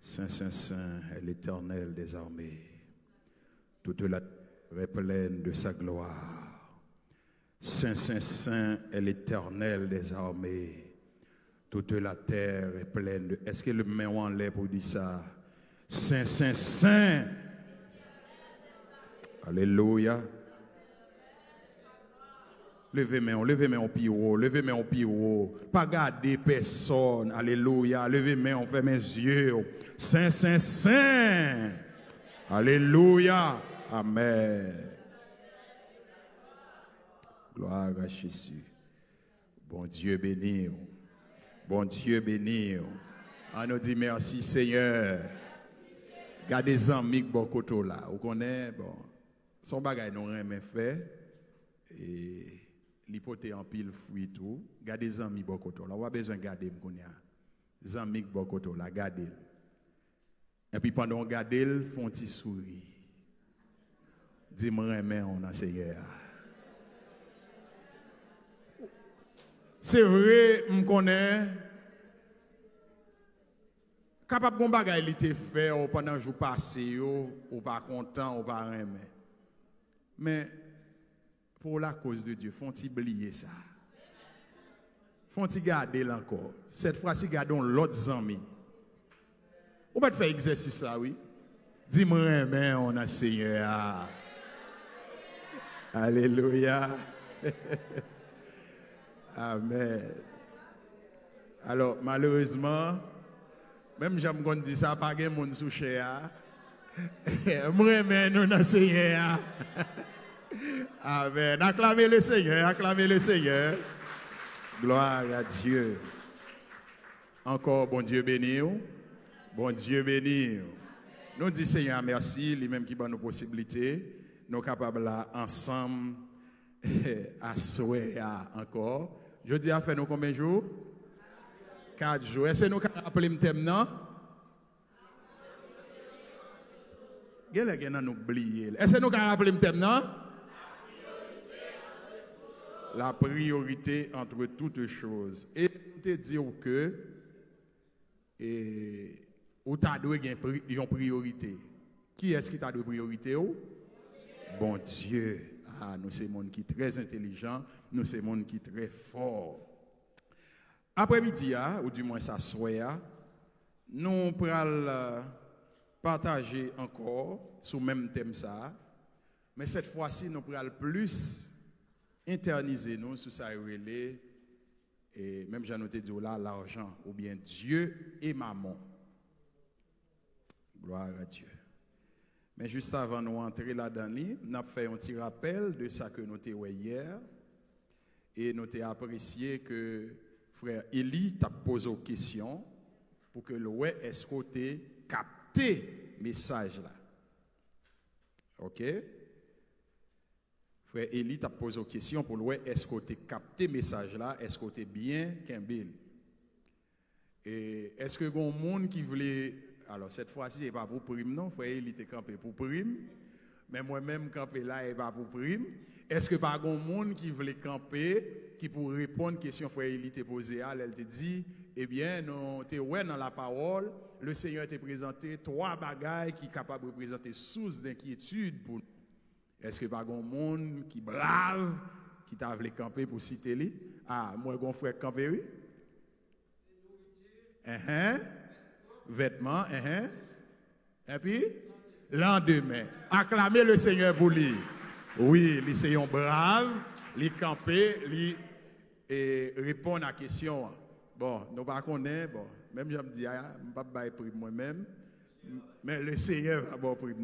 Saint, Saint, Saint est l'Éternel des armées. Toute la terre est pleine de sa gloire. Saint, Saint, Saint est l'Éternel des armées. Toute la terre est pleine de... Est-ce que le main en l'air pour dire ça? Saint, Saint, Saint. Alléluia. Levez-moi en piro, levez-moi en piro. Pas garder personne. Alléluia. Levez-moi, on fait mes yeux. Saint, Saint, Saint. Alléluia. Amen. Gloire à Jésus. Bon Dieu béni. Bon Dieu béni. On nous dit merci Seigneur. Gardez les amis qui sont côté là. Vous connaissez, bon, son bagage nous rien fait. Et l'hypothèse en pile fruit tout. Gardez les amis qui sont côté là. On a besoin de garder les amis qui sont côté là. Gardez. Et puis pendant qu'on garde, ils font un petit sourire. Dis-moi, on a Seigneur. C'est vrai, je connais. Capable de faire des choses fait pendant le jour passé, ou pas content, ou pas rien. Mais pour la cause de Dieu, faut-il oublier ça? Faut-il garder encore? Cette fois-ci, gardons l'autre ami. On va faire exercice ça, oui. Dis-moi, on a Seigneur. Alléluia. Amen. Alors, malheureusement, même j'aime dire ça, pas de monde sous cher. Moi, nous avons Seigneur. Amen. Acclamez le Seigneur, acclamez le Seigneur. Gloire à Dieu. Encore, bon Dieu béni. Bon Dieu béni. Nous disons Seigneur merci, lui-même qui donne nos possibilités. Nous sommes capables là, ensemble, à souhaiter encore. Je dis à faire nous combien de jours? 4 jours. Est-ce que nous pouvons rappeler le thème, non? Est-ce que nous pouvons rappeler le thème, non? La priorité entre toutes choses. Et te dire que ou tu as une priorité. Qui est-ce qui t'a de priorité? Bon Dieu. Ah, nous sommes monde qui est très intelligent, nous sommes monde qui est très fort. Après-midi, ou du moins ça soit, nous pourrons partager encore sur le même thème ça, mais cette fois-ci, nous pourrons plus internaliser nous sur ça relais, et même j'ai noté dit là, l'argent, ou bien Dieu et maman. Gloire à Dieu. Mais juste avant de nous entrer là-dedans, nous avons fait un petit rappel de ça que nous avons vu hier. Et nous avons apprécié que frère Élie t'a posé une question pour que l'oué est-ce côté capter le message là. OK? Frère Élie t'a posé une question pour l'oué est-ce côté capter le message là, est-ce côté bien qu'un. Et est-ce que y a un monde qui voulait. Alors, cette fois-ci, ce n'est pas pour prime, non. Frère, il était campé pour prime. Mais moi-même, campé là, il n'est pas pour prime. Est-ce que pas grand monde qui voulait camper, qui pour répondre à la question que Frère, il était posée, elle te dit, eh bien, nous te ouais dans la parole, le Seigneur t'a présenté 3 bagailles qui sont capables de représenter source d'inquiétude pour nous. Est-ce que pas grand monde qui brave, qui t'a voulu camper pour citer lui? Ah, moi, grand frère camper, oui? Vêtements, et puis lendemain. Acclamez le Seigneur pour lui. Oui, les seigneurs braves, les camper, les répondre à la question. Bon, nous ne connaissons pas, bon, même je me dis, je ne vais pas prix moi-même, mais le Seigneur va avoir prix.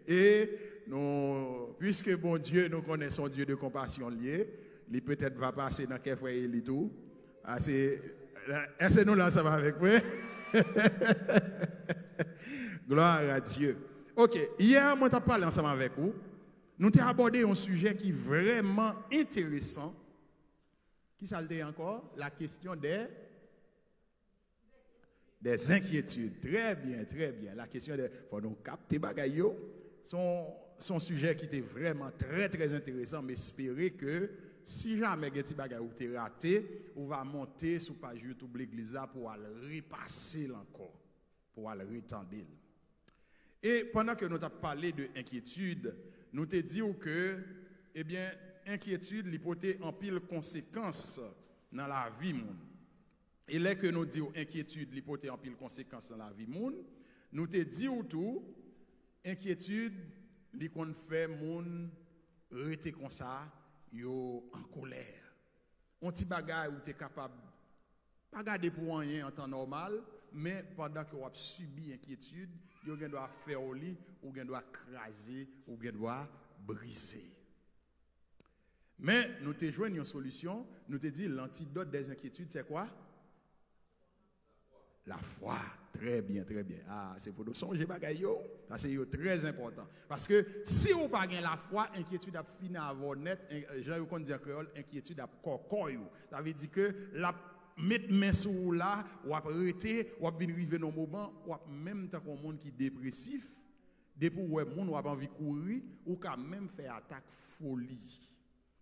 Et nous, puisque bon Dieu, nous connaissons Dieu de compassion lié, il peut-être va passer dans quel frère et tout. Est-ce que nous l'ensemble avec vous? Gloire à Dieu. Ok, hier, moi, je parlé ensemble avec vous. Nous avons abordé un sujet qui est vraiment intéressant. Qui ça le dit encore? La question des inquiétudes. Très bien, très bien. La question des. Il faut nous capter bagayo. Son sujet qui était vraiment très, très intéressant, mais espérer que si jamais vous avez raté, on va monter sur page YouTube l'église pour aller repasser encore, pour aller retendre. Et pendant que nous avons parlé de inquiétude, nous te disons que, eh bien, inquiétude, l'hypothèse en pile conséquences dans la vie monde. Et là que nous disons inquiétude, l'hypothèse en pile conséquences dans la vie monde, nous te disons tout, inquiétude, li qu'on fait moun rete comme ça, yo en colère. On ti bagay ou t'es capable pas garder pour rien en temps normal, mais pendant que vous avez subi inquiétude, vous doit faire au lit, ou vous doit craser, ou vous doit briser. Mais nous te joignons une solution, nous te dit l'antidote des inquiétudes, c'est quoi? La foi. Très bien, très bien. Ah, c'est pour nous songer bagay yo. Ça c'est très important. Parce que si vous n'avez pas la foi, inquiétude a fini à avoir net, Jean qu'on dit en créole, inquiétude a corcoy. Ça veut dire que la mettre main sur là, ou arrêter, ou venir arriver dans moment, ou même tant qu'on monde qui est dépressif, depuis ouais monde ou a envie de courir, ou quand même faire attaque folie.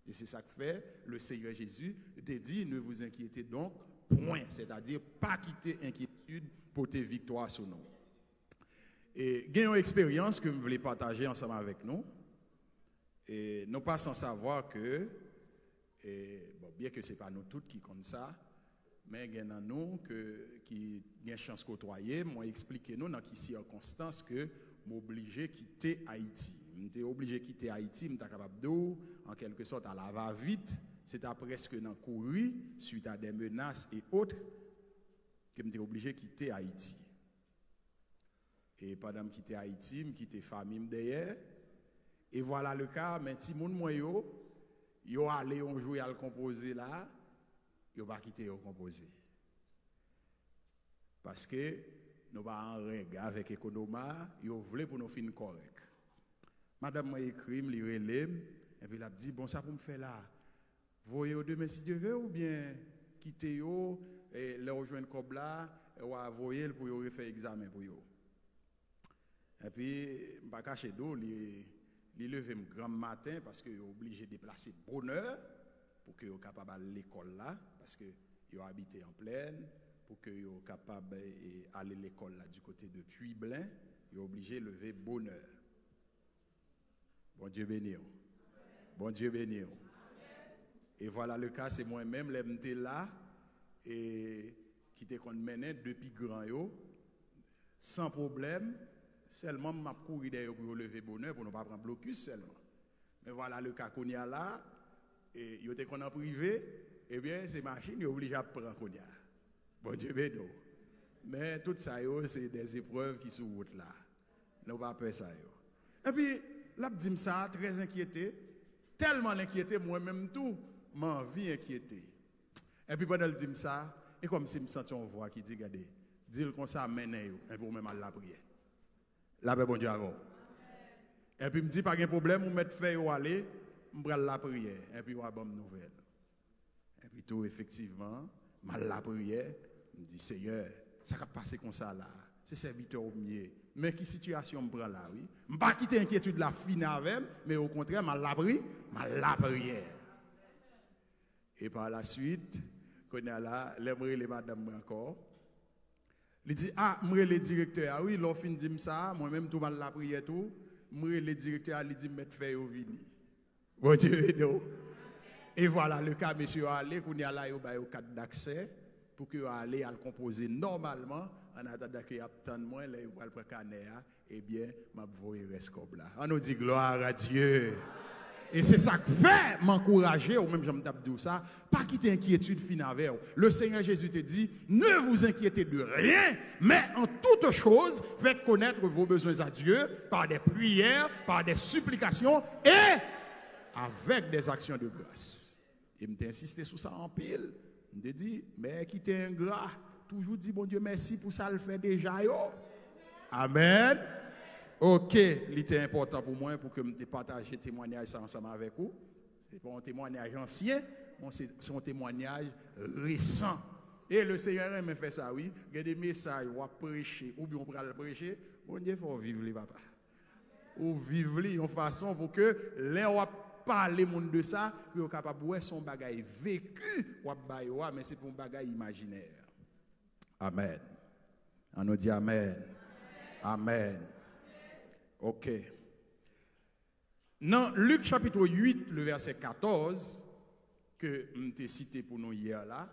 Et c'est ça que fait le Seigneur Jésus te dit ne vous inquiétez donc point, c'est-à-dire pas quitter inquiétude pour tes victoires sur nous. Et il y a une expérience que je voulais partager ensemble avec nous. Et nous pas sans savoir que, bon, bien que ce n'est pas nous tous qui comptent ça, mais il y en a nous qui ont chance de côtoyer. Moi, expliquez nous dans quelles circonstances que m'obligé de quitter Haïti. J'étais obligé de quitter Haïti, j'étais capable de, en quelque sorte, à la va-vite. C'était presque dans courir suite à des menaces et autres que j'étais obligé de quitter Haïti. Et pendant que je quittais Haïti, je quittais famille derrière. Et voilà le cas, mais si mon moyo, yo allé on jouer à le composer là, yo pas quitter au composer. Parce que nous pas en règle avec Economa, yo voulait pour nous finir correct. Madame m'a écrit, me relève et puis elle a dit bon ça pour me faire là. Voyez au demain si Dieu veut ou bien quitter yo et les rejoindre comme là ou voyer pour yo refaire examen pour yo. Et puis pas cacher d'eau li lever grand matin parce que yo obligé de déplacer bonne heure pour que yo capable aller à l'école là parce que yo habité en plaine pour que yo capable aller à l'école là du côté de Puy-Blain, yo obligé de lever bonne heure. Bon Dieu béni. Bon Dieu béni. Et voilà le cas, c'est moi-même, j'étais là, et qui te mené depuis grand yo, sans problème, seulement m'a couru derrière pour lever bonheur, pour ne pas prendre blocus seulement. Mais voilà le cas qu'on y a là, et yo te qu'on en privé, eh bien, ces machines, sont obligées à prendre qu'on y a. Bon Dieu béni. Mais tout ça, c'est des épreuves qui sont route là. Nous pas peur ça. Et puis, là, je dis ça, très inquiété, tellement inquiété, moi-même tout. M'en vie inquiété. Et puis pendant le dit ça, et comme si me sentais une voix qui dit regardez, dis-le comme ça menez et pour même à la prière. La paix bon Dieu avant. Et puis me dit pas de problème, vous mettez fait ou aller, me prendre la prière et puis on a bonne nouvelle. Et puis tout effectivement, mal la prière, me dit Seigneur, ça va passer comme ça là. C'est serviteur au mieux. Mais qui situation me prend là oui. Me pas quitter inquiétude la fine avec, mais au contraire mal la prière. Et par la suite, quand on a là, j'aimerais les madame encore. Il dit, ah, moi le directeur, ah oui, l'offre dit ça, moi-même tout mal la prière tout, moi le directeur, il dit, mettre fait au vini. Bon Dieu, non. Et voilà le cas, monsieur, allez, qu'on y a là, il y a un cadre d'accès, pour que vous allez à le composer normalement, en attendant qu'il y a tant de moins, là, vous allez prendre canéa, eh bien, ma voix reste comme là. On nous dit gloire à Dieu. Et c'est ça que fait m'encourager, ou même j'aime dire ça, pas quitter inquiétude fine avec vous. Le Seigneur Jésus te dit, ne vous inquiétez de rien, mais en toute chose, faites connaître vos besoins à Dieu par des prières, par des supplications et avec des actions de grâce. Et je insisté sur ça en pile. Je me dit, mais quitter ingrat, toujours dit, bon Dieu, merci pour ça, le fait déjà. Yo. Amen. Ok, il était important pour moi pour que je partage ce témoignage ensemble avec vous. Ce n'est pas un témoignage ancien, c'est un témoignage récent. Et le Seigneur m'a fait ça, oui. Il y a des messages, on va prêcher, ou bien on va le prêcher. Bon Dieu, il faut vivre les papa. Ou vivre en façon pour que les parler monde de ça, pour capable ouais son bagage vécu ou baïwa, mais c'est pour un bagage imaginaire. Amen. On nous dit amen. Amen. OK. Dans Luc chapitre 8, le verset 14, que je cité pour nous hier là,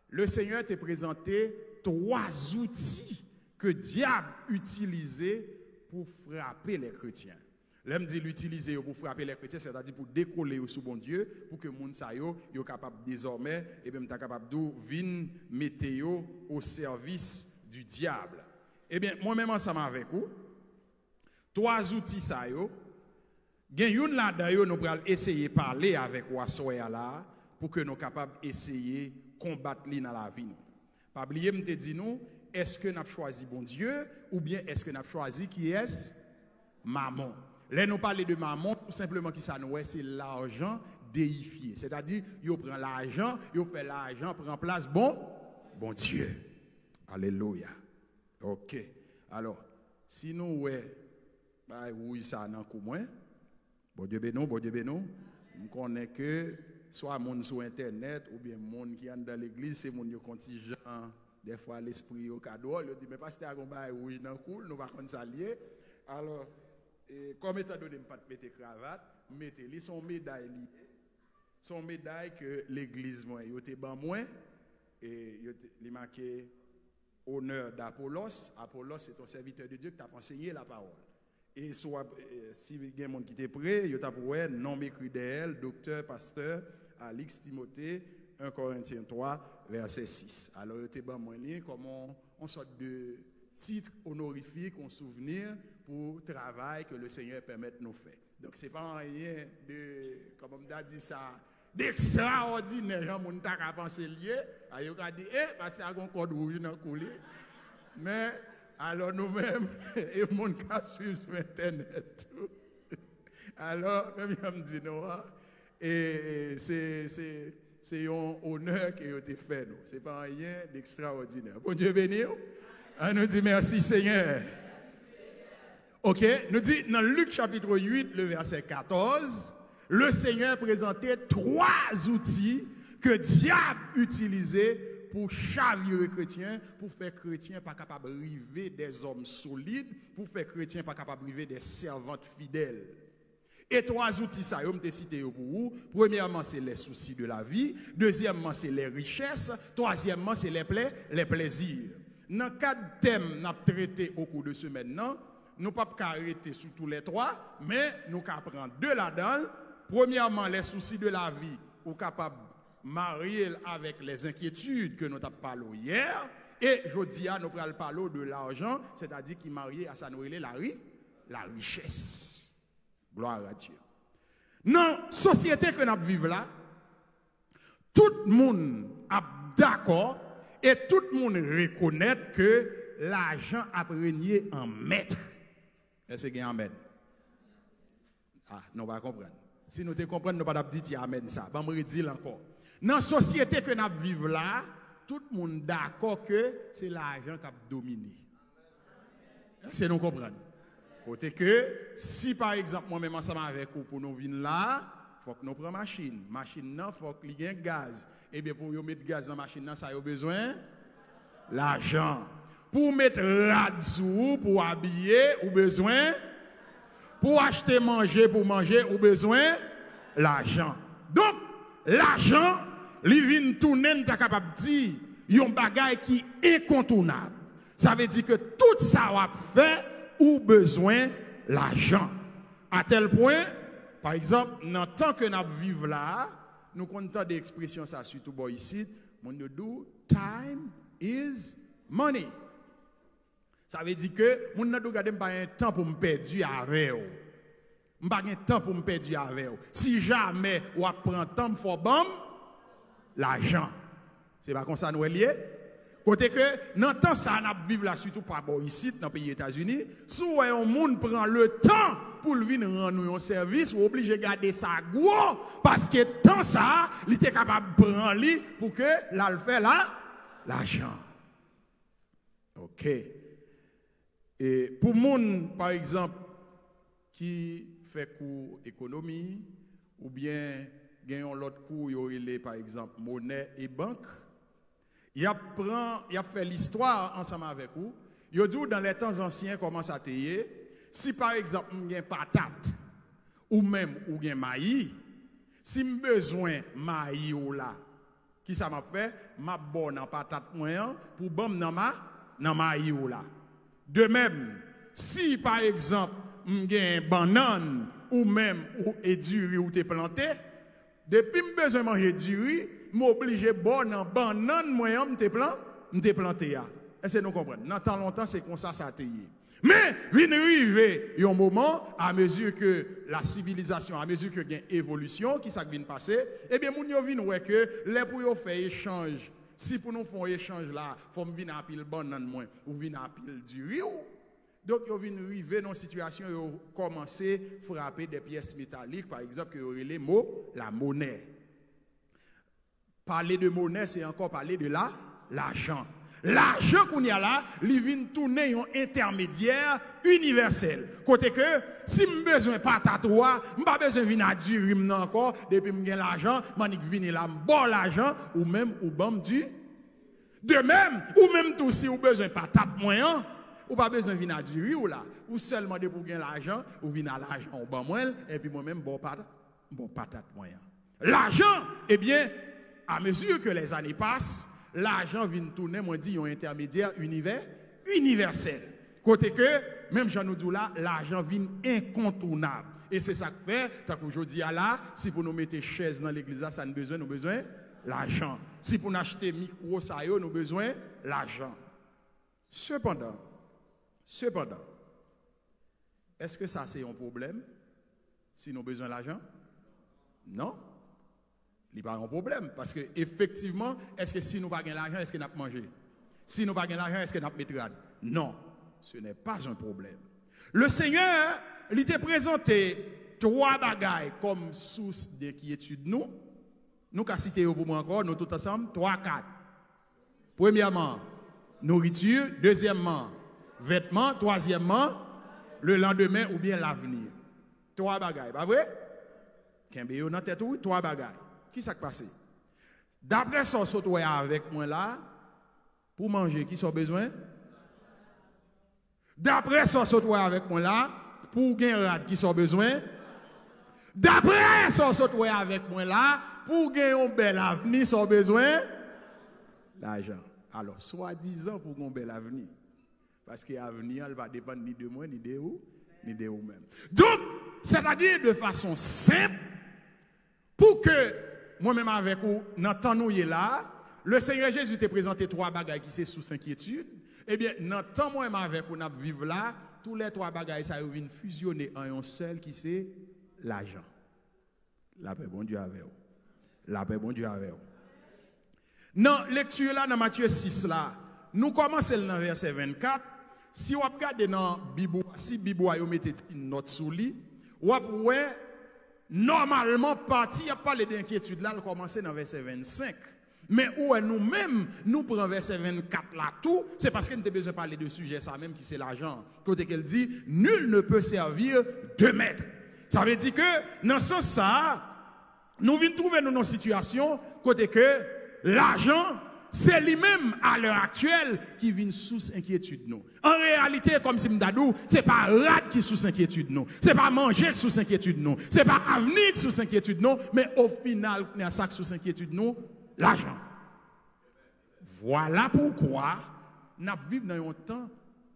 le Seigneur t'a présenté 3 outils que le diable utilisait pour frapper les chrétiens. L'homme dit l'utiliser pour frapper les chrétiens, c'est-à-dire pour décoller sous bon Dieu, pour que les gens soient capables désormais, et même capable de venir mettre au service du diable. Eh bien, moi-même ensemble avec vous, 3 outils ça yo, gen yon là-dedans nous allons essayer de parler avec Wassoya là pour que nous capables essayer combattre li dans la vie. Pas oublier me te dit nous, est-ce que nous avons choisi bon Dieu ou bien est-ce que nous avons choisi qui est maman. Là nous parler de maman tout simplement qui ça nous c'est l'argent déifié. C'est-à-dire yo prend l'argent, yo fait l'argent prend place bon Dieu. Alléluia. OK. Alors, si nous oui ça nan kou moins. Bon Dieu bénou, on connaît que soit monde sur internet ou bien monde qui est dans l'église, c'est monde yo contingent des fois l'esprit au cadeau, il dit mais pasteur on bail rouge dans cool, nous va kon s'allier. Alors comme étant donné pas mettre cravate, mettez li son médaille lié. Son médaille que l'église moi yo te ban moins et il marqué honneur d'Apollos. Apollos c'est un serviteur de Dieu qui t'a enseigné la parole. Et soit si il y a des gens qui étaient prêts, il y a nom écrit d'elle, docteur, pasteur, Alix Timothée, 1 Corinthiens 3, verset 6. Alors, il était comme on sorte de titre honorifique, un souvenir pour le travail que le Seigneur permet de nous faire. Donc, ce n'est pas rien de, comme on a dit ça, d'extraordinaire. Les gens qui ont pensé lié, ils ont dit, parce qu'il y a un code rouge dans le coulis. Mais, alors nous-mêmes, et mon cas suivre sur Internet. Alors, comme je me dis, et c'est un honneur qui a été fait. Ce n'est pas rien d'extraordinaire. Bon Dieu béni. On nous dit merci Seigneur. OK, nous dit dans Luc chapitre 8, le verset 14, le Seigneur présentait 3 outils que diable utilisait pour chavirer chrétiens, pour faire chrétiens pas capable de river des hommes solides, pour faire chrétiens pas capable de river des servantes fidèles. Et 3 outils, ça, je vais citer pour vous. Premièrement, c'est les soucis de la vie. Deuxièmement, c'est les richesses. Troisièmement, c'est les plaisirs. Dans 4 thèmes que nous avons traités au cours de ce maintenant, nous ne pouvons pas arrêter sur tous les 3, mais nous pouvons prendre 2 là-dedans. Premièrement, les soucis de la vie, ou capable marier avec les inquiétudes que nous avons parlé hier. Et je dis à nous parler de l'argent, c'est-à-dire qui marié à sa nourriture la richesse. Gloire à Dieu. Dans la société que nous vivons là, tout le monde est d'accord et tout le monde reconnaît que l'argent a régné en maître. Est-ce que c'est amen? Ah, nous ne va pas comprendre. Si nous te comprenons, nous ne va pas dire amen ça. Je vais dire encore. Dans la société que nous vivons là, tout le monde est d'accord que c'est l'argent qui a dominé. C'est nous comprendre. Côté que, si par exemple, moi-même ensemble avec vous, pour nous venir là, il faut que nous prenions machine. Machine, il faut qu'il y ait gaz. Et bien, pour mettre gaz dans la machine, ça a besoin l'argent. Pour mettre radzou, pour habiller, ou besoin. Pour acheter manger, pour manger, ou besoin l'argent. Donc, l'argent, il vient tourner, tu es capable de dire, il y a un bagage qui est incontournable. Ça veut dire que tout ça va faire ou besoin l'argent. À tel point, par exemple, dans le temps que nous vivons là, nous comptons des expressions, ça surtout ici, on nous dit time is money. Ça veut dire que nous n'avons pas un temps pour me perdre avec vous. Je n'ai pas un temps pour me perdre avec vous. Si jamais on prend temps pour faire l'argent, c'est pas comme ça nous est lié. Côté que, dans le temps, ça n'a vivre là, surtout pas ici, dans le pays des États-Unis, si un monde prend le temps pour venir rendre un service, ou obligé de garder ça gros, parce que tant ça, il était capable de prendre pour que là, le fait là, l'argent. OK. Et pour monde, par exemple, qui fait cours économie, ou bien gagnons l'autre cours, il par exemple monnaie et banque. Il a fait l'histoire ensemble avec vous. Il dit dans les temps anciens comment ça t'est. Si par exemple on a patate ou même ou bien maïs, si j'ai besoin maïs ou là, qui ça m'a fait? M'a bonne en patate moyen pour bon dans maïs ou là. De même, si par exemple j'ai banane ou même ou du riz ou t'es planté, depuis que besoin manger du riz, m'oblige bon en banane moyen m'te planté ya. Est-ce que nous comprenons? Dans tant longtemps c'est comme ça ça t'est. Mais vient arriver un moment à mesure que la civilisation, à mesure que gain évolution qui ça vient passer, eh bien moun yo vinn ouais que les pour yo faire échange. Si pour nous faire échange là, faut me venir à pile banane moins ou venir à pile du riz. Donc, ils viennent arriver dans une situation où ils commencent à frapper des pièces métalliques, par exemple, que les mots, la monnaie. Parler de monnaie, c'est encore parler de l'argent. L'argent qu'on y a là, il vient tourner un intermédiaire universel. Côté que, si je besoin de patate, je n'ai pas besoin de venir à du riz encore, depuis que j'ai l'argent, je viens là, bon l'argent, ou même, ou bam du. De même, ou même tout si vous besoin de patate moyen, ou pas besoin de venir à du riz ou là, ou seulement de pour gagner l'argent, ou venir à l'argent au bas moins, et puis moi-même, bon patate moyen. L'argent, eh bien, à mesure que les années passent, l'argent vient tourner, moi dit, un intermédiaire universel. Côté que, même Jean nous dit là, l'argent vient incontournable. Et c'est ça que fait, tant qu'aujourd'hui là, si vous nous mettez chaise dans l'église, ça nous besoin l'argent. Si pour nous acheter micro, ça nous besoin l'argent. Cependant, est-ce que ça c'est un problème si nous avons besoin d'argent? Non. Il n'y a pas un problème. Parce que effectivement, est-ce que si nous n'avons pas l'argent, est-ce que nous avons mangé? Si nous n'avons pas l'argent, est-ce que nous avons mis Non, ce n'est pas un problème. Le Seigneur, il t'a présenté 3 bagailles comme source d'inquiétude. Nous avons cité pour moi encore, nous tous ensemble, 3, 4. Premièrement, nourriture. Deuxièmement, vêtements. Troisièmement, le lendemain ou bien l'avenir. 3 bagailles, pas vrai? Kembe dans tête ou 3 bagailles. Qui s'est passé? D'après ça, saute avec moi là, pour manger, qui sont besoin? D'après ça, saute avec moi là, pour gagner rad, qui sont besoin? D'après ça, saute avec moi là, pour gagner un bel avenir, sont besoin? L'argent. Alors, soi-disant pour un bel avenir. Parce que l'avenir, elle va dépendre ni de moi, ni de vous, ni de vous-même. Donc, c'est-à-dire de façon simple, pour que moi-même avec vous, dans le temps nous là, le Seigneur Jésus t'a présenté 3 bagailles qui sont sous inquiétude. Eh bien, dans le temps moi-même avec vous, nous vivons là, tous les 3 bagailles, ça viennent fusionner en un seul qui c'est l'argent. La paix, bon Dieu avec vous. La paix, bon Dieu avec vous. Dans la lecture là, dans Matthieu 6 là, nous commençons dans verset 24. Si vous regardez dans la Bible, si la Bible vous mettez une note sous lui, vous pouvez normalement partir, il y a parlé d'inquiétude là, elle commence dans verset 25. Mais où nous-mêmes, nous prenons verset 24 là tout, c'est parce que nous avons besoin de parler de sujet ça même qui c'est l'argent. Côté qu'elle dit, nul ne peut servir 2 maîtres. Ça veut dire que dans ce sens ça, nous venons trouver dans une situation côté que l'argent, c'est lui-même à l'heure actuelle qui vient sous inquiétude nous. En réalité, comme si m'dadou, c'est pas rad qui sous inquiétude nous. C'est pas manger sous inquiétude nous. C'est pas avenir sous inquiétude nous, mais au final, il y a ça sous inquiétude nous, l'argent. Voilà pourquoi nous vivons dans un temps,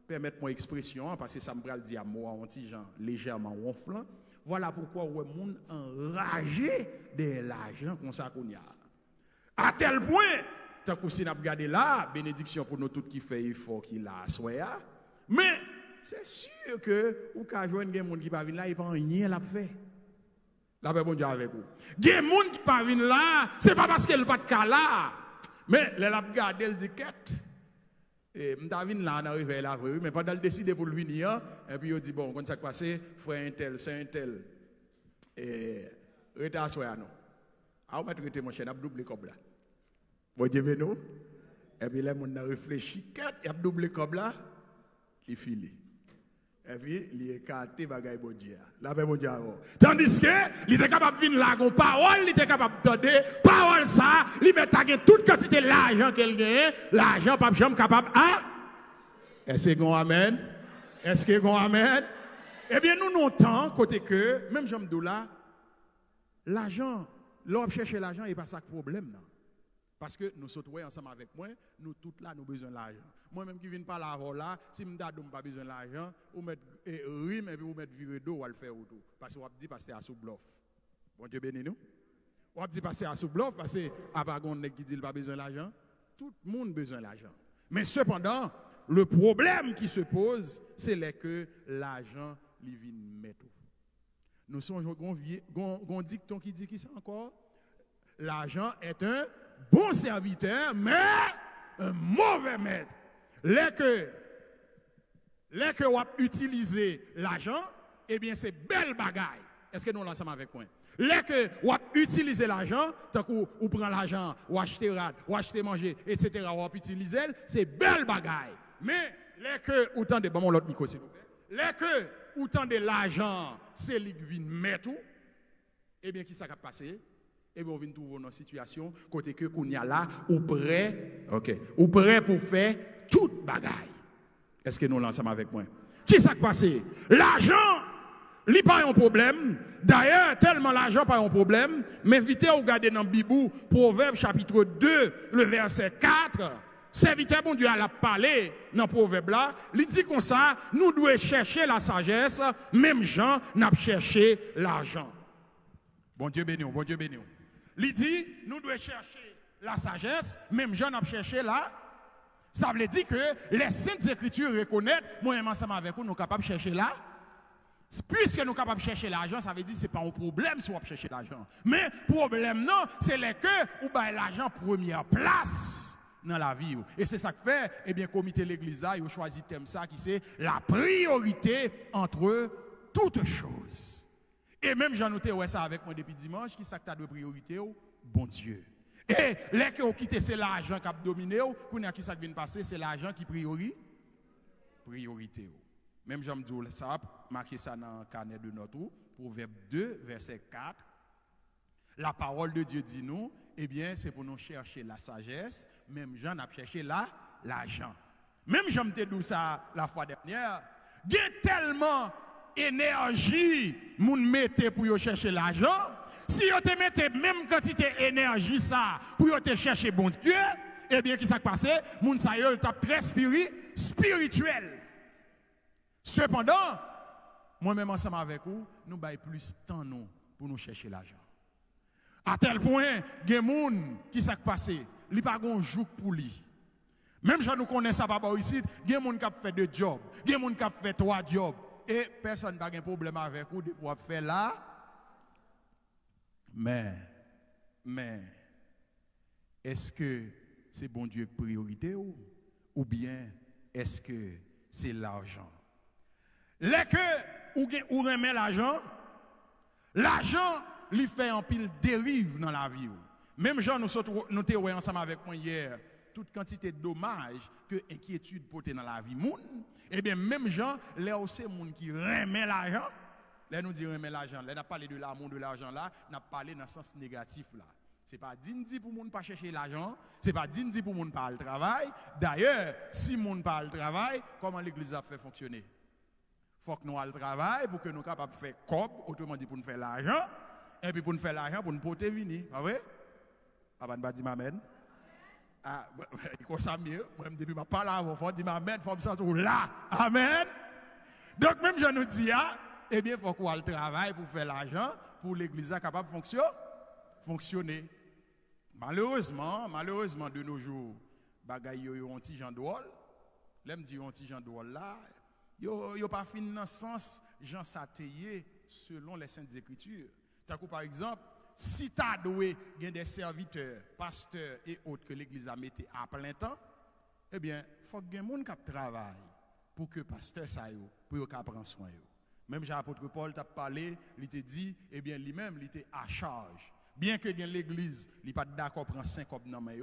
permettez-moi expression parce que ça me va le dire à moi un petit genre légèrement ronflant. Voilà pourquoi on est monde enragé de l'argent comme ça qu'on y a. À tel point, tant que si nous regardons là, bénédiction pour nous tous qui fait effort qui l'a soya. Mais c'est sûr que ou quand joindre des gens qui pas venir là, il pas rien l'a fait. La paix bon Dieu avec vous. Des gens qui pas venir là, c'est pas parce qu'elle pas de cas là. Mais les l'a regarder le dit quête. Et m'ta vinn là dans réveil là vrai, mais pendant le décider pour le venir et puis il dit bon, quand ça passé, frère un tel, c'est un tel. Et retard soya non. A ou mettre mon chien a doublé comme là. Bon Dieu nous. Et puis là, on a réfléchi, il a doublé comme là, il file. Et puis, il est écarté bagaille bon Dieu. La paix bon Dieu. Tandis que, il était capable de venir là, une parole, il était capable de donner, parole ça, il met toute quantité d'argent qu'il gagne, l'argent pas jamais capable, hein? Est-ce que vous amen? Est-ce que vous amen? Eh bien, nous, nous temps, côté que, même j'aime là, l'argent, l'on cherche l'argent, et pas ça le problème, non? Parce que nous sommes ensemble avec moi, nous tous là, nous avons besoin de l'argent. Moi-même qui viens pas là, si je n'ai pas besoin de l'argent, ou mettre rime et puis ou mettre viré d'eau, ou le faire autour. Parce que vous dit parce que c'est à sous bluff. Bon Dieu béni nous. Ou dit parce que c'est à sous bluff, parce que à part qu'on qui dit pas besoin de l'argent, tout le monde a besoin de l'argent. Mais cependant, le problème qui se pose, c'est que l'argent, il vient mettre. Nous sommes un dicton qui dit qui ça encore? L'argent est un bon serviteur, mais un mauvais maître. Lorsque vous utilisez l'argent, eh bien c'est belle bagaille. Est-ce que nous l'ensemble avec moi? Lorsque vous utilisez l'argent, tant que vous prenez l'argent, vous achetez rad, vous achetez manger, etc., vous utilisez, c'est belle bagaille. Mais lorsque vous tendez, bon, l'autre micro s'il vous plaît. Lorsque vous tendez l'argent, c'est lui qui vient mettre tout, eh bien qui ça va passer? Et bien, on vient trouver dans une situation, côté que qu'on y a là, ou prêt, ou prêt pour faire toute bagaille. Est-ce que nous l'ensemble avec moi? Qui ça qui passe? L'argent, il n'y a pas un problème. D'ailleurs, tellement l'argent n'a pas un problème, mais vite, regardez dans Bibou, Proverbe chapitre 2, le verset 4, serviteur bon Dieu a parlé dans Proverbe là, il dit comme ça, nous devons chercher la sagesse, même gens n'a cherché l'argent. Bon Dieu béni, bon Dieu béni. Il dit, nous devons chercher la sagesse, même gens n'a cherché là. Ça veut dire que les saintes écritures reconnaissent, moi-même ensemble avec vous, nous sommes capables de chercher là. Puisque nous sommes capables de chercher l'argent, ça veut dire que ce n'est pas un problème si on chercher l'argent. Mais le problème, non, c'est que vous avez l'argent première place dans la vie. Et c'est ça que fait, eh bien, le comité de l'église, il a choisi le thème ça, qui c'est la priorité entre toutes choses. Et même j'en noté ça avec moi depuis dimanche, qui ça que tu as de priorité? Bon Dieu. Et les qui ont quitté, c'est l'argent qui a dominé, qui ça vient de passer, c'est l'argent qui priorité. Même j'aime dire ça, marquer ça dans le carnet de notre Proverbe 2, verset 4. La parole de Dieu dit nous, eh bien, c'est pour nous chercher la sagesse, même j'en ai cherché l'argent. Même j'aime te dire ça la fois dernière, il y a tellement énergie moun mette pour chercher l'argent. Si vous te mettez même quantité d'énergie ça pour te chercher bon Dieu, eh bien qui s'est passé? Moun sa yo tap très spirituel. Cependant, moi-même ensemble avec vous, nous baillons plus de temps nous pour nous chercher l'argent. À tel point, il y a des gens qui s'est passé, il n'y a pas de jour pour lui. Même si nous connaissons ça pas ici, il y a des gens qui ont fait 2 jobs, il y a des gens qui ont fait 3 jobs. Et personne n'a pas de problème avec vous de pouvoir faire là. Mais, est-ce que c'est bon Dieu priorité ou bien est-ce que c'est l'argent? Lorsque vous remet l'argent, lui fait un pile dérive dans la vie. Même gens nous sommes ensemble avec moi hier, toute quantité de dommages que inquiétude portée dans la vie moun. Eh bien même gens, là aussi moun qui remet l'argent, là nous dit remet l'argent, là n'a parlé de l'amour de l'argent là, n'a parlé dans le sens négatif là. C'est pas dit pour moun pas chercher l'argent, c'est pas dit pour moun pas le travail. D'ailleurs, si moun pas le travail, comment l'église a fait fonctionner? Faut que nous ayons le travail pour que nous soyons capables de faire cob, autrement dit pour nous faire l'argent, et puis pour nous faire l'argent, pour nous porter venir. Pas vrai? Avant de dire amen. Ah, il faut ça mieux. Moi-même, depuis ma parole, il faut dire amen, il faut me sentir là. Amen. Donc, même je nous dis, eh bien, il faut qu'on ait le travail pour faire l'argent, pour l'église capable de fonctionner. Malheureusement, de nos jours, bagaille yo un petit Jean drôle. L'aime dit un petit Jean drôle là. Yo pas fin dans sens Jean Satéyé selon les saintes écritures. Par exemple, si tu as des serviteurs, pasteurs et autres que l'église a mis à plein temps, eh bien, il faut que des gens qui travaillent pour que le pasteur ça pour qu'il prenne soin. Même l'apôtre Paul t'a parlé, il t'a dit, eh bien, lui-même, il était à charge. Bien que l'église n'est pas d'accord pour prendre 5 hommes dans main,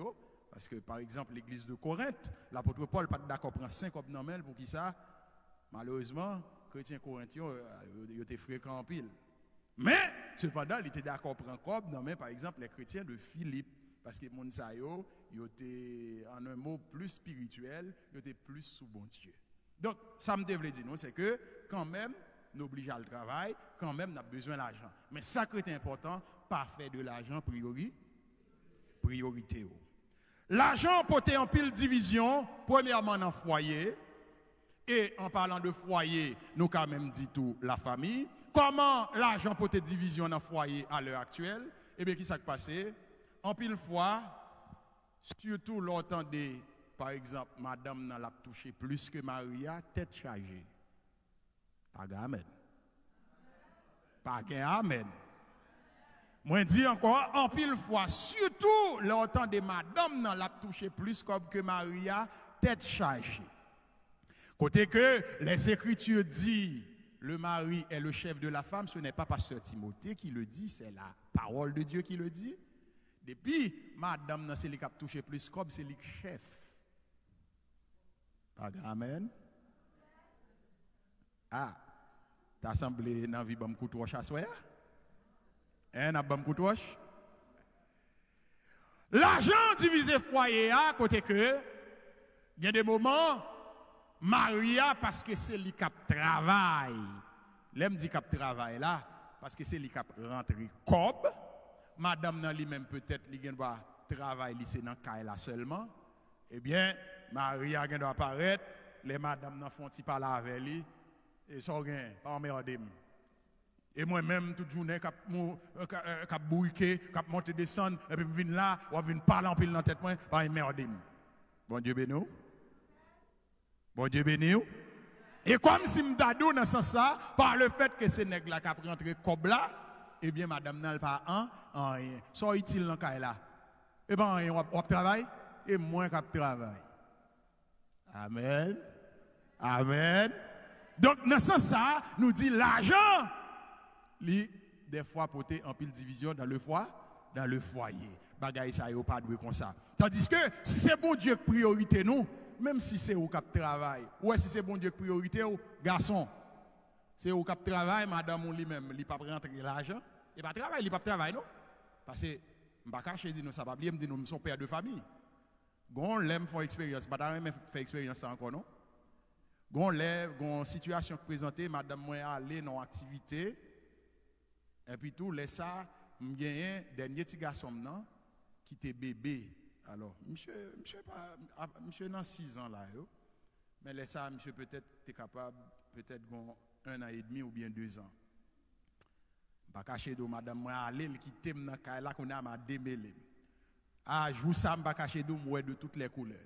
parce que par exemple, l'église de Corinthe, l'apôtre Paul n'est pas d'accord pour prendre 5 hommes dans main pour qui ça? Malheureusement, chrétiens corinthiens, ils étaient fréquents en pile. Mais, cependant, il était d'accord pour un cob, non, mais par exemple, les chrétiens de Philippe, parce que mon sayo, ils étaient, en un mot, plus spirituel, ils étaient plus sous bon Dieu. Donc, ça me devait dire, non, c'est que, quand même, nous obligeons le travail, quand même, nous avons besoin d'argent. Mais ça qui est important, pas faire de l'argent priorité. L'argent porté en pile division, premièrement dans le foyer, et en parlant de foyer, nous quand même dit tout la famille. Comment l'argent porté division dans le foyer à l'heure actuelle? Eh bien, qui s'est passé? En pile fois, surtout l'entendez, par exemple, madame n'a l'a touché plus que Maria, tête chargée. Pas amen. Pas amen. Moi dis encore, en pile fois, surtout l'entendez madame n'a l'a touché plus comme que Maria, tête chargée. Côté que les Écritures disent le mari est le chef de la femme, ce n'est pas pasteur Timothée qui le dit, c'est la parole de Dieu qui le dit. Depuis, madame n'a c'est lui qui a touché plus comme c'est lui chef. Amen. Ah, t'as semblé dans la vie de Koutouach à soir? Hein, n'a pas Koutouach? L'argent divisé foyer à côté que, il y a des moments, Maria, parce que c'est lui qui travaille. L'aime dit qu'il travaille là, parce que c'est lui qui rentre cob. Madame nan lui-même peut-être lui doit travailler lycée dans caille là seulement. Eh bien, Maria doit apparaître, les madame nan font ti parler avec lui et ça gain pas emmerder. Et moi-même toute journée cap bourriquer, cap monter descendre et puis venir là, ou venir parler en pile dans tête moi, pas emmerder. Bon Dieu béni. Bon Dieu béni. Et comme si m'dadou dans ce sens ça, par le fait que ces nèg là cap rentrer cob là, eh bien madame n'a pas en rien. So utile dans caille là. Eh ben on travaille et moins cap travail. Amen. Amen. Donc dans ce sens ça, nous dit l'argent des fois porter en pile division dans le foyer. Bagay ça yo pas doué comme ça. Tandis que si c'est bon Dieu priorité nous, même si c'est au cap travail, ou si c'est bon Dieu priorité ou garçon, c'est au cap travail, madame ou lui-même, il pas rentrer l'argent, il pas travail, il pas travail non. Parce que m'pa cacher dit nous ça pas bien me dit nous sommes père de famille. Gon l'aime faire expérience, pas même faire expérience ça encore non. Gon lève, gon situation présentée, madame moi aller dans activité et puis tout laisse ça m'gagner dernier petit garçon non qui était bébé. Alors, monsieur dans 6 ans là, mais laisse ça, monsieur peut-être t'es capable, peut-être 1 an et demi ou bien 2 ans. Pas cacher de madame moi aller qui t'aime dans caille là qu'on a m'a démêlé. Ah, je vous ça pas cacher de moi de toutes les couleurs.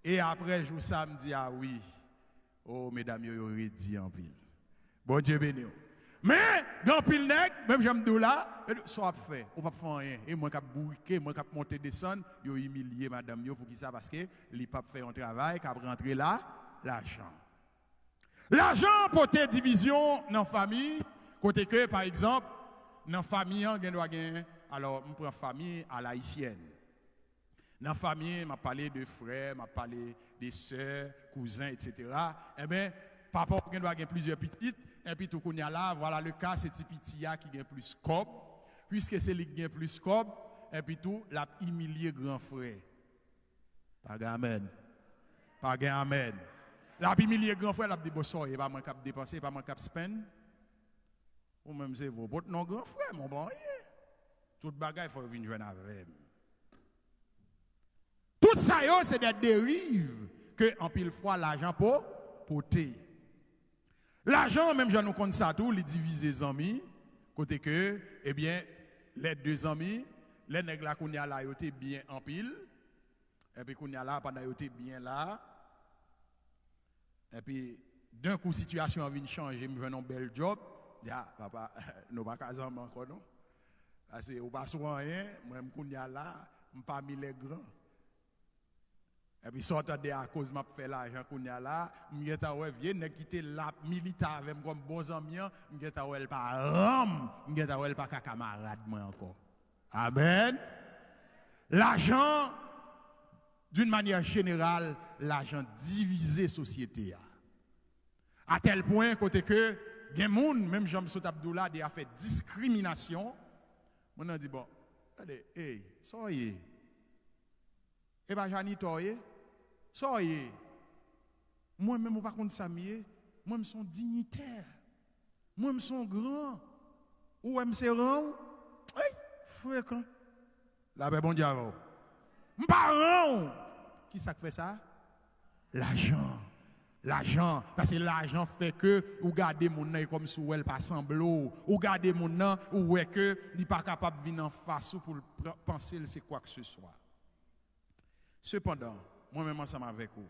Et après je vous ça me dit ah oui. Oh mesdames yo dit en pile. Bon Dieu béni. Mais dans pile nèg, même j'aime de là, ça fait, on pas faire rien. Et moi cap bourriquer, moi cap monter descendre, yo humilier madame yo pour qui ça parce que li pas fait un travail, cap rentrer là l'argent. L'argent porter division dans famille, côté que par exemple, dans famille on doit gagner. Alors, on prend famille à l'haïtienne. Dans la famille, m'a parlé de frères, m'a parlé de sœurs, cousins, etc. Eh bien, papa doit gagner plusieurs petites. Et puis tout qu'on y a là, voilà le cas, c'est petit qui gagne plus scope. Puisque c'est lui qui gagne plus scope, et puis tout, l'a humilié grand frère. Pas amen. Pas amen. L'a humilié grand frère, l'a dit bon soir, pas moi cap dépenser, pas moi cap spend. Ou même c'est vous, votre non grand frère, mon bon rien. Tout bagaille faut venir joindre avec. Tout ça c'est des dérives que en pile fois l'argent pour porter. L'argent même je nous compte ça tout, les diviser les amis côté que eh bien les 2 amis, les nèg là qu'on y a là yo était bien en pile et puis qu'on y a là pendant yo était bien là. Et puis d'un coup situation vient changer, me un bel job, ya papa nous pas casam encore non. Parce que au pas souvent rien, moi me qu'on y a là, me pas mis les grands. Et puis sortant de à cause m'a fait l'argent qu'on y a là, m'geta ouais vienne quitter la militaire avec comme bons amis, m'geta ouais pas ram, m'geta ouais pas camarade moi encore. Amen. L'argent d'une manière générale, l'argent divisé société. À tel point côté que gen moun même Jean Msot Abdoula a fait discrimination. On a dit bon, allez, hey, soyez. Et ben Janitoye, soyez. Moi même pas contre ça mieux, moi me son dignitaire. Moi me son grand. Ou me c'est rang. Hey, fréquent. La paix bon diable. M'parent. Qui ça fait ça? L'argent. L'argent, parce que l'argent fait que ou garder mon nan comme si elle pas semblant, ou garder mon nan ou est que il pas capable de venir en face pour penser c'est quoi que ce soit. Cependant, moi-même ensemble avec vous,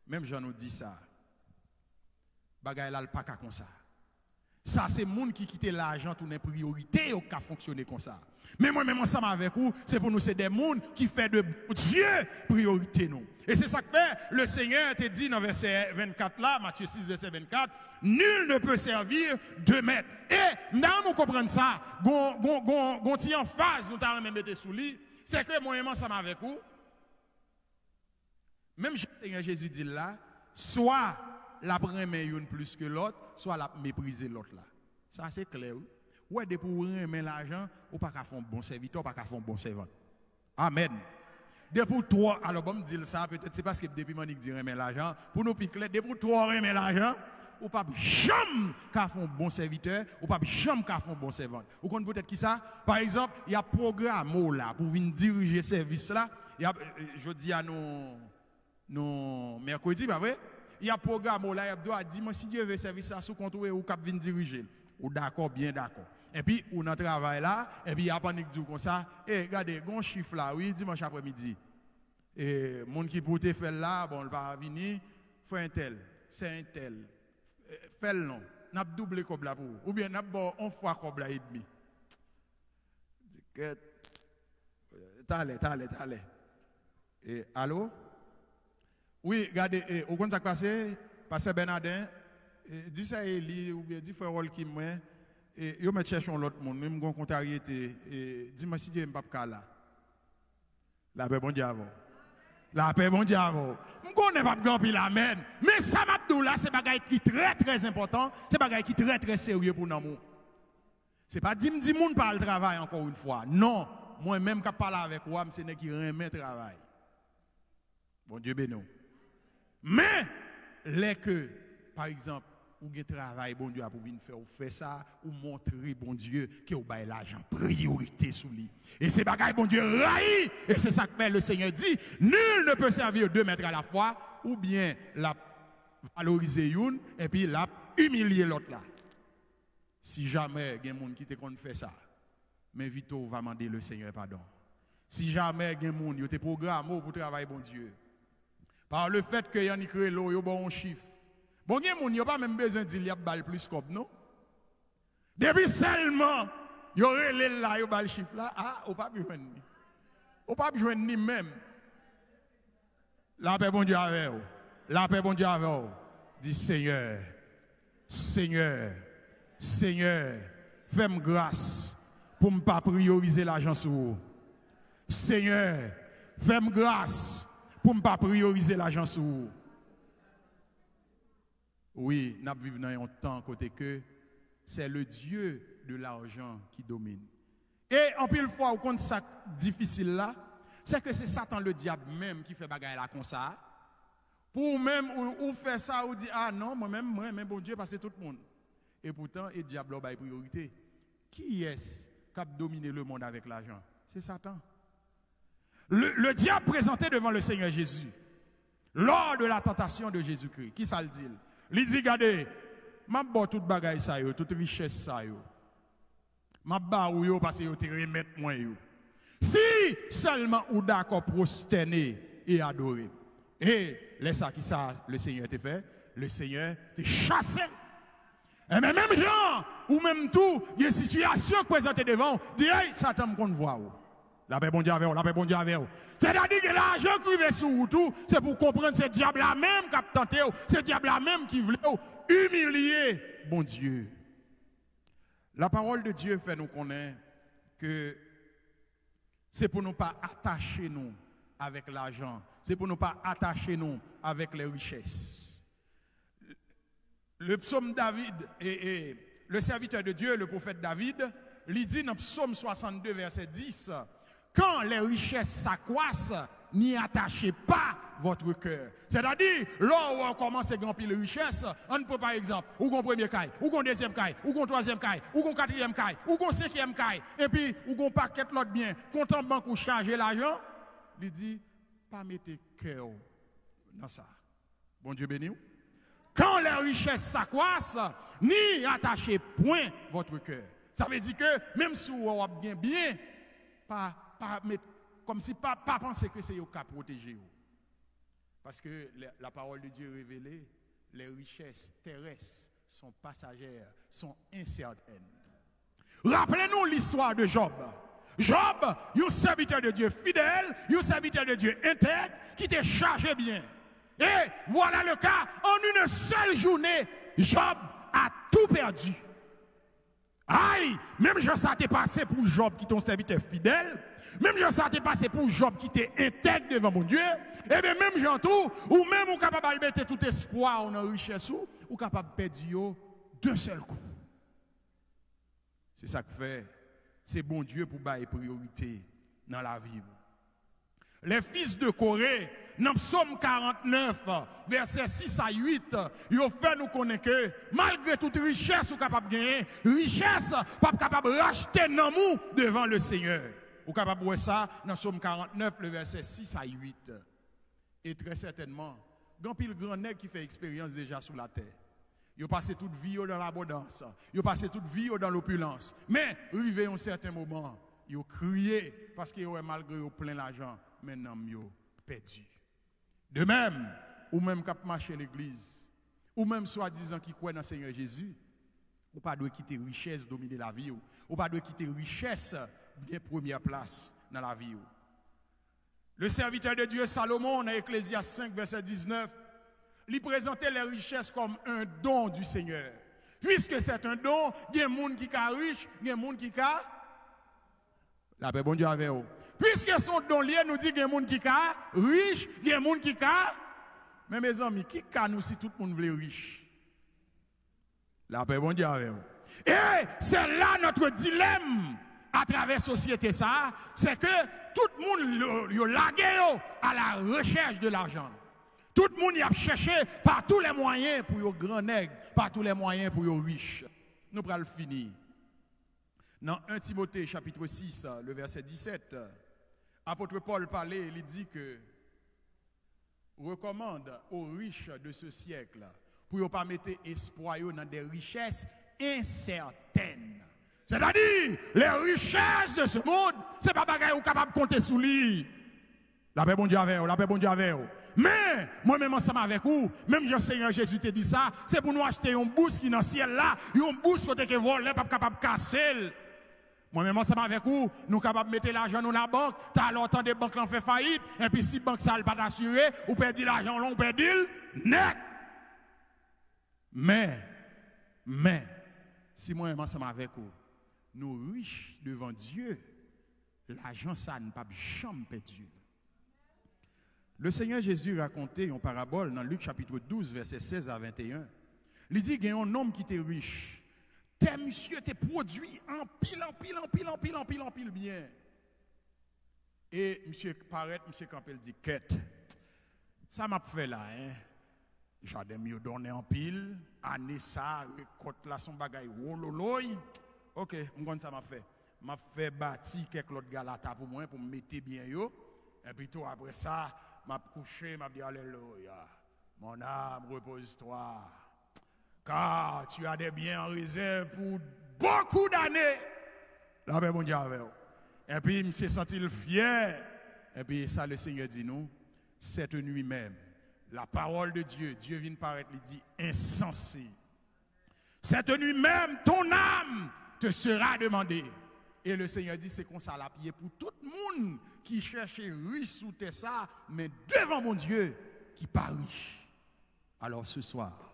même j'en nous dit ça. Bagay là pas comme ça. Ça c'est monde qui quitte l'argent tout les priorités ou qui fonctionner comme ça. Mais moi-même ensemble avec vous, c'est pour nous c'est des mondes qui fait de Dieu priorité nous. Et c'est ça que fait le Seigneur te dit dans verset 24 là, Matthieu 6 verset 24, nul ne peut servir deux maîtres. Et nous comprenons ça, gon ti en phase nous t'a même mettre sous lui, c'est que moi-même ensemble avec vous, même Jésus dit là, soit la première une plus que l'autre, soit la mépriser l'autre là. Ça c'est clair. Ouais, de pour remettre l'argent, ou pas qu'à faire un bon serviteur, pas qu'à faire un bon servant. Amen. De pour toi, alors bon me dire ça, peut-être c'est parce que depuis Monique dit remettre l'argent, pour nous piquer, de pour toi remettre l'argent, ou pas jamais qu'à faire un bon serviteur, ou pas jamais qu'à faire un bon servant. Vous comprenez peut-être qui ça? Par exemple, il y a un programme là pour venir diriger ce service là. Je dis à nos mercredi, pas vrai? Il y a un programme là, il doit dire, si Dieu veut service ça sous contrôle ou cap venir diriger. Ou d'accord, bien d'accord. Et puis, on a travail là, et puis il y a panique du comme ça. Et regardez, un chiffre là, oui, dimanche après-midi. Et monde qui pour te faire là, bon, il va venir, fait un tel, c'est un tel. Fait le nom, n'a doublé comme là pour. Ou bien n'a bon, on fois comme là et demi. T'allez. Et allô? Oui, regardez, au compte ça passé, Pasteur Bernardin, dit ça Eli ou bien dit frère Rol qui moi et yo me cherchons l'autre monde même gon contrariété et dis-moi si Dieu m'pa pas là. La paix bon Dieu avant. La paix bon Dieu avant. M'connaît pas grand pile amen. Mais ça m'a dit là c'est bagay qui très très important, c'est bagay qui très très sérieux pour nous. C'est pas dit moun pas le travail encore une fois. Non, moi même qui parle avec moi, c'est ne qui remet travail. Bon Dieu bénisse. Mais les que par exemple ou gen travail bon Dieu pour venir faire ou faire ça ou montrer bon Dieu que ou bail l'argent priorité sous lui et c'est bagaille bon Dieu raï et c'est ça que le Seigneur dit nul ne peut servir deux maîtres à la fois ou bien la valoriser une et puis la humilier l'autre là si jamais gen monde qui te kon fait ça mais vite va demander le Seigneur pardon si jamais gen monde yo te programme pour travailler bon Dieu par le fait que y en a créé l'eau yo bon chiffre. Bon, il n'y a pas même besoin de dire qu'il y a bal plus comme non. Depuis seulement, il y aurait là, il y a le chiffre là, ah, on pas besoin de ni. On pas besoin de ni même. La paix bon Dieu avec vous. La paix bon Dieu avec vous. Dis Seigneur, fais-moi grâce pour ne pas prioriser l'argent sur vous. Seigneur, fais-moi grâce pour ne pas prioriser l'argent sur vous. Oui, nous vivons dans un temps côté que c'est le Dieu de l'argent qui domine. Et en pile fois, au compte ça difficile là, c'est que c'est Satan le diable même qui fait bagaille là comme ça. Pour même ou faire ça ou dire ah non, moi-même bon Dieu parce que tout le monde. Et pourtant, le diable a priorité. Qui est-ce qui a dominé le monde avec l'argent? C'est Satan. Le diable présenté devant le Seigneur Jésus lors de la tentation de Jésus-Christ. Qui ça le dit? Il dit, regardez, je vais toute bagaille ça, toute richesse ça. Je vais vous parce que vous te remettre moi. Si seulement vous d'accord prosterner et adorer. Et laisse ça qui ça le Seigneur te fait, le Seigneur te chasse. Et même gens, ou même tout, il y a une situation présentée devant, dit, hey, Satan me compte voir. La paix bon Dieu avec vous, la paix bon Dieu avec vous. C'est-à-dire que l'argent qui est sur vous tout, c'est pour comprendre ce diable-là même qui a tenté, ce diable-là même qui voulait humilier bon Dieu. La parole de Dieu fait nous connaître que c'est pour nous pas attacher nous avec l'argent, c'est pour nous pas attacher nous avec les richesses. le psaume David et le serviteur de Dieu, le prophète David, il dit dans psaume 62, verset 10, quand les richesses s'accroissent, n'y attachez pas votre cœur. C'est-à-dire, là où on commence à gagner les richesses, on peut par exemple, ou qu'on premier caille, ou qu'on deuxième caille, ou qu'on troisième caille, ou qu'on quatrième caille, ou qu'on cinquième caille, et puis, ou qu'on paquet l'autre bien, compte en banque ou charger l'argent, il dit, pas mettre cœur dans ça. Bon Dieu béni. Quand les richesses s'accroissent, n'y attachez point votre cœur. Ça veut dire que même si vous avez bien, pas mettre, comme si pas penser que c'est vous qui protéger. Parce que la parole de Dieu révélée, les richesses terrestres sont passagères, sont incertaines. Rappelez-nous l'histoire de Job. Job, un serviteur de Dieu fidèle, un serviteur de Dieu intègre, qui était chargé bien. Et voilà le cas, en une seule journée, Job a tout perdu. Aïe, même Jean ça t'est passé pour Job qui est ton serviteur fidèle, même Jean ça t'est passé pour Job qui t'est intègre devant mon Dieu, et bien même Jean tout, ou même ou capable de mettre tout espoir en richesse ou capable de perdre d'un seul coup. C'est ça que fait, c'est bon Dieu pour bailler priorité dans la vie. Les fils de Corée, dans Psaume 49, versets 6 à 8, ils ont fait nous connaître que malgré toute richesse, vous capable de gagner, richesse, pas capable de racheter l'amour devant le Seigneur. Vous capable de voir ça dans Psaume 49, le verset 6 à 8. Et très certainement, grand pile grand nègre qui fait expérience déjà sur la terre. Ils ont passé toute vie dans l'abondance, ils ont passé toute vie dans l'opulence. Mais, arrivé à un certain moment, ils ont crié parce qu'ils ont malgré plein d'argent. Maintenant, ils perdu. De même, ou même qui marché l'église, ou même soi-disant qui croit dans le Seigneur Jésus, ou pas doit quitter richesse dominer la vie, ou pas doit quitter richesse bien première place dans la vie. Le serviteur de Dieu Salomon, dans Ecclésias 5, verset 19, lui présentait les richesses comme un don du Seigneur. Puisque c'est un don, il y a des gens qui sont riches, il y a des gens qui sont... La paix, bon Dieu avec vous. Puisque son don lié nous dit qu'il y a des gens qui sont riches, il y a des gens qui sont... Mais mes amis, qui sont nous si tout le monde veut riche? La paix, bon Dieu avec vous. Et c'est là notre dilemme à travers la société, ça, c'est que tout le monde est lagué à la recherche de l'argent. Tout le monde y a cherché par tous les moyens pour les grands nègres, par tous les moyens pour les riches. Nous allons finir. Dans 1 Timothée chapitre 6, le verset 17, apôtre Paul parlait, il dit que recommande aux riches de ce siècle pour ne pas mettre espoir dans des richesses incertaines. C'est-à-dire, les richesses de ce monde, ce n'est pas bagaille ou capable de compter sur lui. La paix bon Dieu avec vous, la paix bon Dieu avec vous. Mais, moi-même ensemble avec vous, même le Seigneur Jésus te dit ça, c'est pour nous acheter une bourse qui est dans le ciel là, une bourse qui est volée, pas capable de casser. Moi-même ensemble avec vous, nous sommes capables de mettre l'argent dans la banque, t'as longtemps des banques qui ont fait faillite, et puis si la banque ça ne pas assuré, ou perdez l'argent, on perd net. Mais, si moi-même ensemble avec vous, nous riches devant Dieu, l'argent ça ne pas jamais perdu. Le Seigneur Jésus racontait une parabole dans Luc chapitre 12, verset 16 à 21. Il dit qu'il y a un homme qui était riche. Tes monsieur te produit en pile bien. Et monsieur paraît, monsieur Campbell dit, quête, ça m'a fait là, hein. J'avais mieux donné en pile, année ça, récolte là son bagaille, wololoy. Ok, ça m'a fait. M'a fait bâtir quelques autres galata pour moi, pour me mettre bien yo. Et puis tout après ça, m'a couché, m'a dit alléluia. Mon âme, repose-toi. Car tu as des biens en réserve pour beaucoup d'années. Là, ben, mon Dieu, avec vous. Et puis, il me s'est senti fier. Et puis, ça, le Seigneur dit nous, cette nuit même, la parole de Dieu, Dieu vient paraître, il dit insensé. Cette nuit même, ton âme te sera demandée. Et le Seigneur dit, c'est comme ça la pied pour tout le monde qui cherche riche sous tes ça, mais devant mon Dieu qui pas riche. Alors ce soir,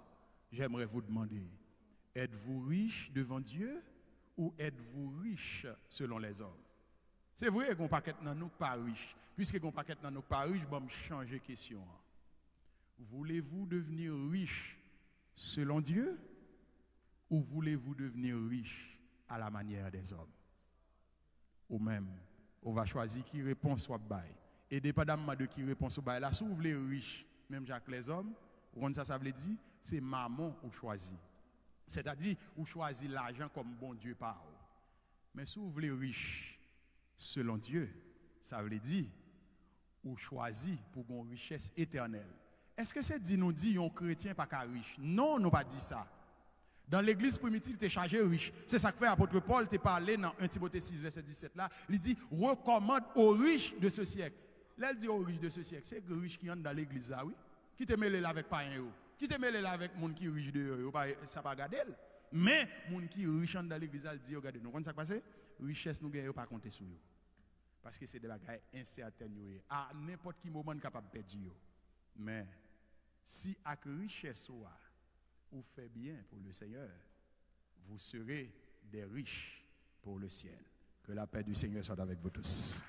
j'aimerais vous demander, êtes-vous riche devant Dieu ou êtes-vous riche selon les hommes? C'est vrai qu'on paquet dans nous pas riche. Puisque qu'on paquet dans nous pas riche, bon, changer question. Voulez-vous devenir riche selon Dieu, ou voulez-vous devenir riche à la manière des hommes? Ou même, on va choisir qui répond soit bail. Et dépendamment de qui répond soit bail, là, si vous voulez riche, même Jacques les hommes, ça veut dire, c'est maman ou choisi. C'est-à-dire, ou choisit l'argent comme bon Dieu par. Mais si vous voulez riche, selon Dieu, ça veut dire, ou choisi pour une richesse éternelle. Est-ce que c'est dit nous dit un chrétien pas qu'à riche? Non, nous pas dit ça. Dans l'église primitive, tu es chargé riche. C'est ça que fait l'apôtre Paul, tu parlé dans 1 Timothée 6, verset 17 là. Il dit, recommande aux riches de ce siècle. Là, il dit aux riches de ce siècle. C'est que riches qui entrent dans l'église là, oui. Qui te mêlé là avec païen, qui te mêlé là avec monde qui est riche de ça pas garder. Mais monde qui est riche dans l'église, il dit, regardez, nous, quand ça passe, richesse nous gagne pas compter sur eux. Parce que c'est des bagages incertains. À n'importe quel moment, capable de perdre. Mais si avec richesse, vous faites bien pour le Seigneur, vous serez des riches pour le ciel. Que la paix du Seigneur soit avec vous tous.